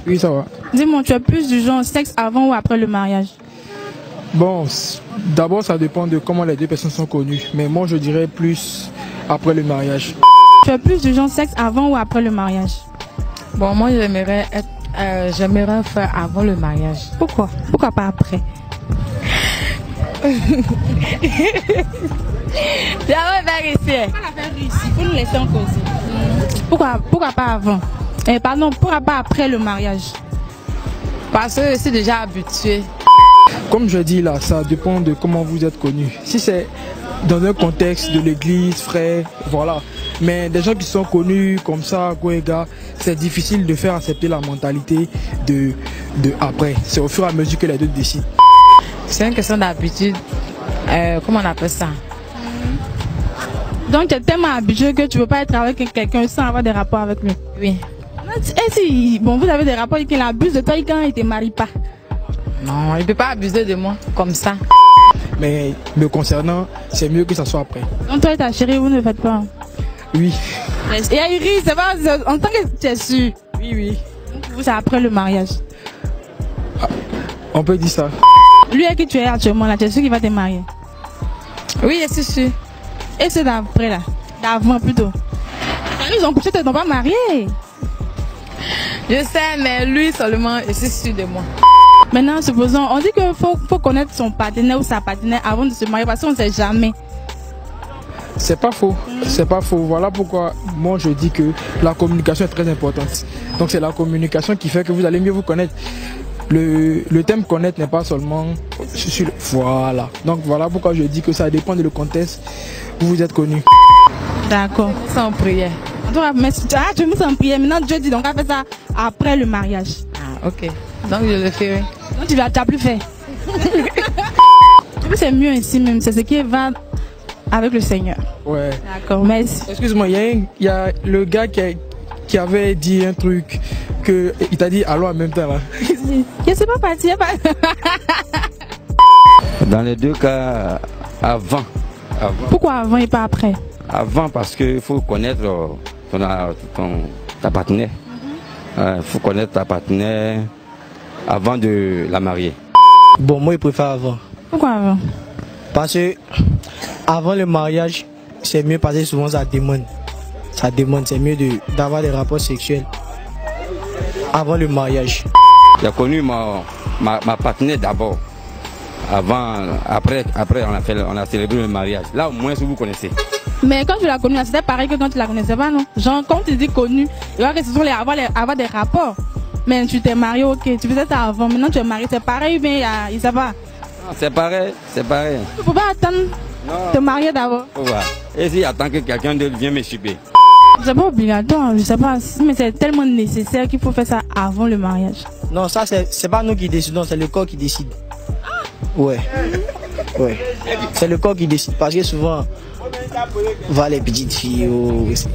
Oui, ça va. Dis-moi, tu es plus du genre sexe avant ou après le mariage? Bon, d'abord, ça dépend de comment les deux personnes sont connues. Mais moi, je dirais plus après le mariage. Tu es plus du genre sexe avant ou après le mariage? Bon, moi, j'aimerais faire avant le mariage. Pourquoi? Pourquoi pas après? Faut nous laisser en causer. Pourquoi pas avant? Pardon, pourquoi pas après le mariage? Parce que je suis déjà habituée. Comme je dis là, ça dépend de comment vous êtes connus. Si c'est dans un contexte de l'église, frère, voilà. Mais des gens qui sont connus comme ça, Goéga, c'est difficile de faire accepter la mentalité de après. C'est au fur et à mesure que les deux décident. C'est une question d'habitude. Comment on appelle ça? Donc tu es tellement habitué que tu ne veux pas être avec quelqu'un sans avoir des rapports avec lui. Oui. Et si bon, vous avez des rapports et qu'il abuse de toi et quand il ne te marie pas? Non, il ne peut pas abuser de moi comme ça. Mais me concernant, c'est mieux que ça soit après. Donc toi et ta chérie, vous ne faites pas? Oui. Et Iris, c'est pas en tant que tu es sûr? Oui, oui. Donc vous, c'est après le mariage? Ah, on peut dire ça. Lui avec qui tu es actuellement là, tu es sûr qu'il va te marier? Oui, je suis sûre. Et c'est d'après là? D'avant plutôt? Ils ont couché, ils ne t'ont pas marié. Je sais, mais lui seulement, je suis sûre de moi. Maintenant, supposons, on dit qu'il faut connaître son partenaire ou sa partenaire avant de se marier parce qu'on ne sait jamais. C'est pas faux, c'est pas faux. Voilà pourquoi moi je dis que la communication est très importante. Donc c'est la communication qui fait que vous allez mieux vous connaître. Le thème connaître n'est pas seulement sur le... Voilà. Donc voilà pourquoi je dis que ça dépend de le contexte où vous êtes connu. D'accord. Sans prière. Tu me sens en prière. Maintenant Dieu dit donc on va faire ça après le mariage. Ah, ok. Donc je le ferai. Donc tu n'as plus fait. C'est mieux ainsi même. C'est ce qui va avec le Seigneur. Ouais. D'accord, merci. Excuse-moi, il y a le gars qui avait dit un truc que il t'a dit allô en même temps là. Je ne sais pas partir. Dans les deux cas, avant. Pourquoi avant et pas après? Avant parce qu'il faut connaître ta partenaire. Il faut connaître ta partenaire avant de la marier. Bon, moi je préfère avant. Pourquoi avant? Parce que avant le mariage, c'est mieux parce que souvent ça demande. Ça demande, c'est mieux d'avoir des rapports sexuels avant le mariage. J'ai connu ma partenaire d'abord. Après on a célébré le mariage. Là au moins si vous connaissez. Mais quand tu l'as connue, c'était pareil que quand tu la connaissais pas, non? Genre, quand tu dis connu, il va que ce sont avoir des rapports. Mais tu t'es marié, ok, tu faisais ça avant, maintenant tu es marié, c'est pareil, mais il ne sait pas. C'est pareil, c'est pareil. Il ne faut pas attendre de te marier d'abord. Et si attend que quelqu'un d'autre vienne me chipper? C'est pas obligatoire, je sais pas, mais c'est tellement nécessaire qu'il faut faire ça avant le mariage. Non, ça c'est pas nous qui décidons, c'est le corps qui décide. Ouais. Ouais. C'est le corps qui décide parce que souvent, va les petites filles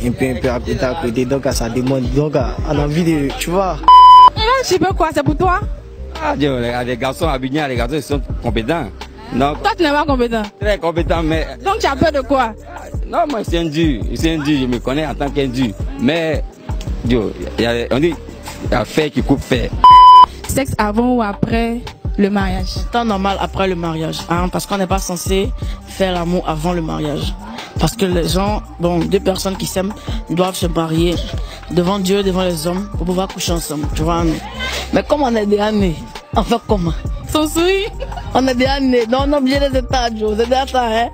un peu à côté, donc ça demande, donc on a envie de, tu vois. Je sais pas quoi, c'est pour toi? Ah, les garçons abidjan, les garçons ils sont compétents. Donc, toi tu n'es pas compétent? Très compétent, mais... Donc tu as peur de quoi? Non, moi c'est un dur, je me connais en tant qu'un dur. Mais, on dit, il y a fer qui coupe fer. Sexe avant ou après le mariage? Temps normal après le mariage, hein, parce qu'on n'est pas censé faire l'amour avant le mariage. Parce que les gens, bon, deux personnes qui s'aiment doivent se marier devant Dieu, devant les hommes, pour pouvoir coucher ensemble, tu vois. Mais comme on est déjà nés, on fait comment? Son sourire. On est déjà nés, donc on est obligé de états, c'est déjà ça, hein.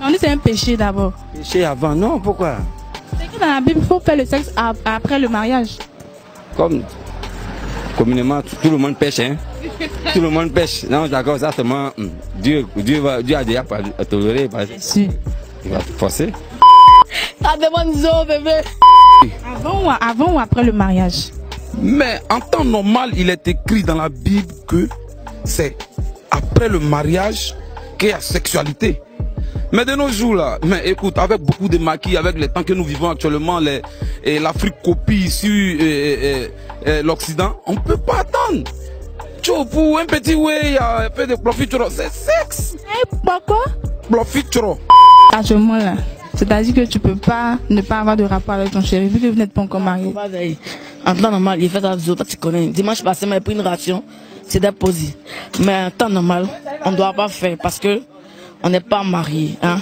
On dit c'est un péché d'abord. Péché avant, non, pourquoi? C'est que dans la Bible, il faut faire le sexe après le mariage. Comme communément, tout le monde pêche, hein. Tout le monde pêche. Non, d'accord, ça seulement Dieu a déjà toléré. Si. Il va te forcer. Ça demande zo, bébé. Avant ou après le mariage? Mais en temps normal, il est écrit dans la Bible que c'est après le mariage qu'il y a sexualité. Mais de nos jours là, mais écoute, avec beaucoup de maquis, avec les temps que nous vivons actuellement, l'Afrique copie sur l'Occident, on ne peut pas attendre. Pour un petit way, un peu de profitero, c'est sexe. Pourquoi? Profitero. Actuellement là, c'est-à-dire que tu peux pas ne pas avoir de rapport avec ton chéri vu que vous n'êtes pas encore marié. En temps normal, il fait ça aux autres, tu connais. Dimanche passé, il m'a pris une ration, c'était posé. Mais en temps normal, on ne doit pas faire parce que on n'est pas mariés. Hein?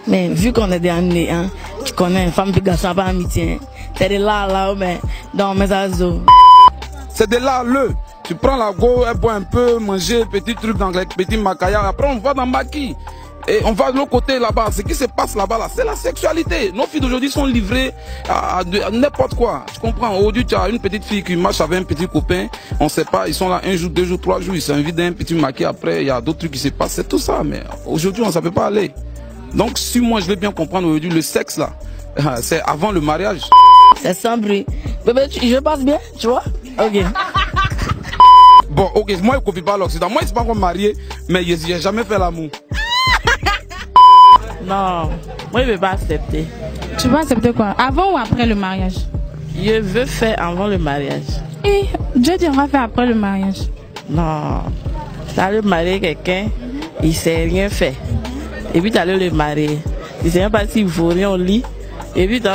Mais vu qu'on est des années, hein, tu connais, femme et garçon, pas amitié. Hein? C'est de là, mais dans mes azos. C'est de là, tu prends la go, elle boit un peu, manger, petit truc dans les petits macaya. Après, on va dans Maki. Et on va de l'autre côté là-bas. Ce qui se passe là-bas, là, c'est la sexualité. Nos filles d'aujourd'hui sont livrées à n'importe quoi. Tu comprends? Aujourd'hui, tu as une petite fille qui marche avec un petit copain. On sait pas, ils sont là 1 jour, 2 jours, 3 jours. Ils s'invitent d'un petit maquis. Après, il y a d'autres trucs qui se passent. C'est tout ça. Mais aujourd'hui, on ne savait pas aller. Donc, si moi, je veux bien comprendre aujourd'hui, le sexe là, c'est avant le mariage. C'est sans bruit. Bébé, je passe bien, tu vois? Ok. Bon, ok, moi, je ne copie pas l'Occident. Moi, je ne suis pas encore marié, mais je n'ai jamais fait l'amour. Non, moi je ne veux pas accepter. Tu vas accepter quoi? Avant ou après le mariage? Je veux faire avant le mariage. Et Dieu dit on va faire après le mariage. Non, tu allais marier quelqu'un, il ne sait rien faire. Et puis tu allais le marier. Il ne sait même pas s'il vaut rien au lit. Et puis tu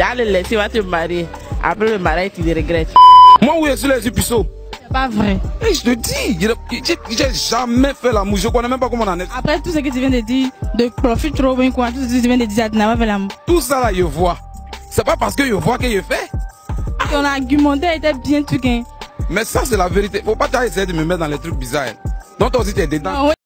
allais le laisser, tu vas te marier. Après le mariage, tu te regrettes. Moi, oui, je suis les épiceaux. C'est pas vrai. Et je te dis, j'ai jamais fait l'amour. Je ne connais même pas comment on en est. Après tout ce que tu viens de dire, de profit trop bien quoi, tout ce que tu viens de dire, tu n'as pas fait l'amour. Tout ça là, je vois. C'est pas parce que je vois que je fais. Ton argumentaire était bien truqué. Mais ça, c'est la vérité. Faut pas essayer de me mettre dans les trucs bizarres. Donc, toi aussi, tu es dedans.